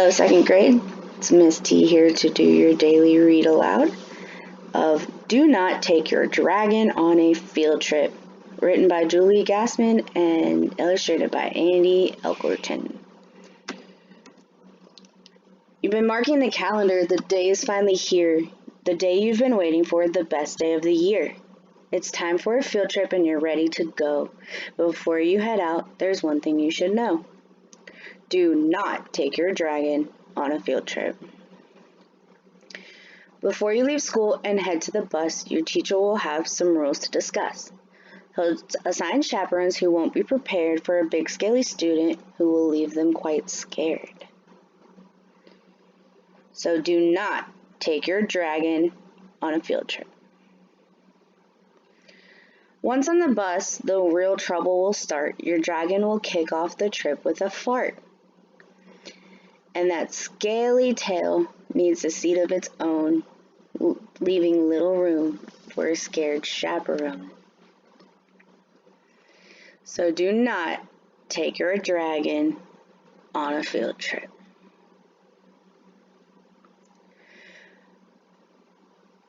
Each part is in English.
Hello, second grade. It's Miss T here to do your daily read aloud of Do Not Take Your Dragon on a Field Trip, written by Julie Gassman and illustrated by Andy Elkerton. You've been marking the calendar. The day is finally here. The day you've been waiting for, the best day of the year. It's time for a field trip and you're ready to go. But before you head out, there's one thing you should know. Do not take your dragon on a field trip. Before you leave school and head to the bus, your teacher will have some rules to discuss. He'll assign chaperones who won't be prepared for a big scaly student who will leave them quite scared. So do not take your dragon on a field trip. Once on the bus, the real trouble will start. Your dragon will kick off the trip with a fart. And that scaly tail needs a seat of its own, leaving little room for a scared chaperone. So do not take your dragon on a field trip.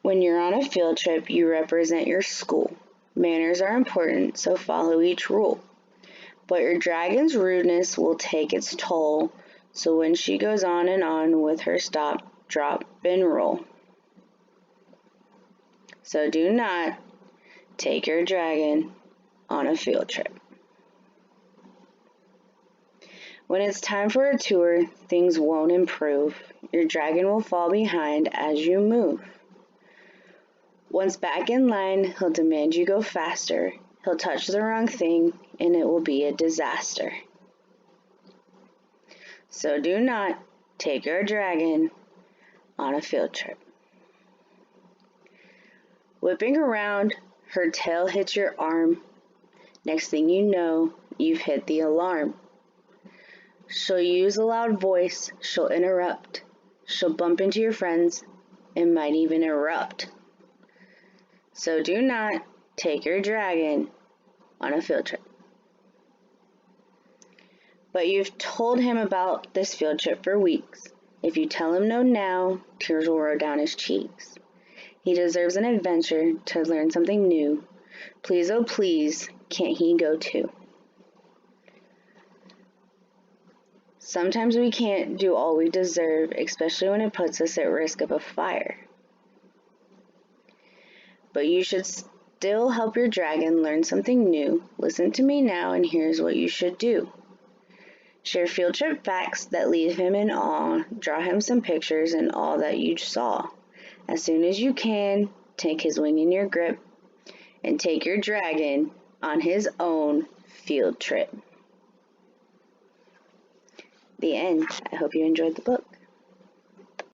When you're on a field trip, you represent your school. Manners are important, so follow each rule. But your dragon's rudeness will take its toll, so when she goes on and on with her stop, drop, and roll. So do not take your dragon on a field trip. When it's time for a tour, things won't improve. Your dragon will fall behind as you move. Once back in line, he'll demand you go faster. He'll touch the wrong thing, and it will be a disaster. So do not take your dragon on a field trip. Whipping around, her tail hits your arm. Next thing you know, you've hit the alarm. She'll use a loud voice, she'll interrupt, she'll bump into your friends, and might even erupt. So do not take your dragon on a field trip. But you've told him about this field trip for weeks. If you tell him no now, tears will roll down his cheeks. He deserves an adventure to learn something new. Please, oh please, can't he go too? Sometimes we can't do all we deserve, especially when it puts us at risk of a fire. But you should still help your dragon learn something new. Listen to me now, and here's what you should do. Share field trip facts that leave him in awe. Draw him some pictures and all that you saw. As soon as you can, take his wing in your grip and take your dragon on his own field trip. The end. I hope you enjoyed the book.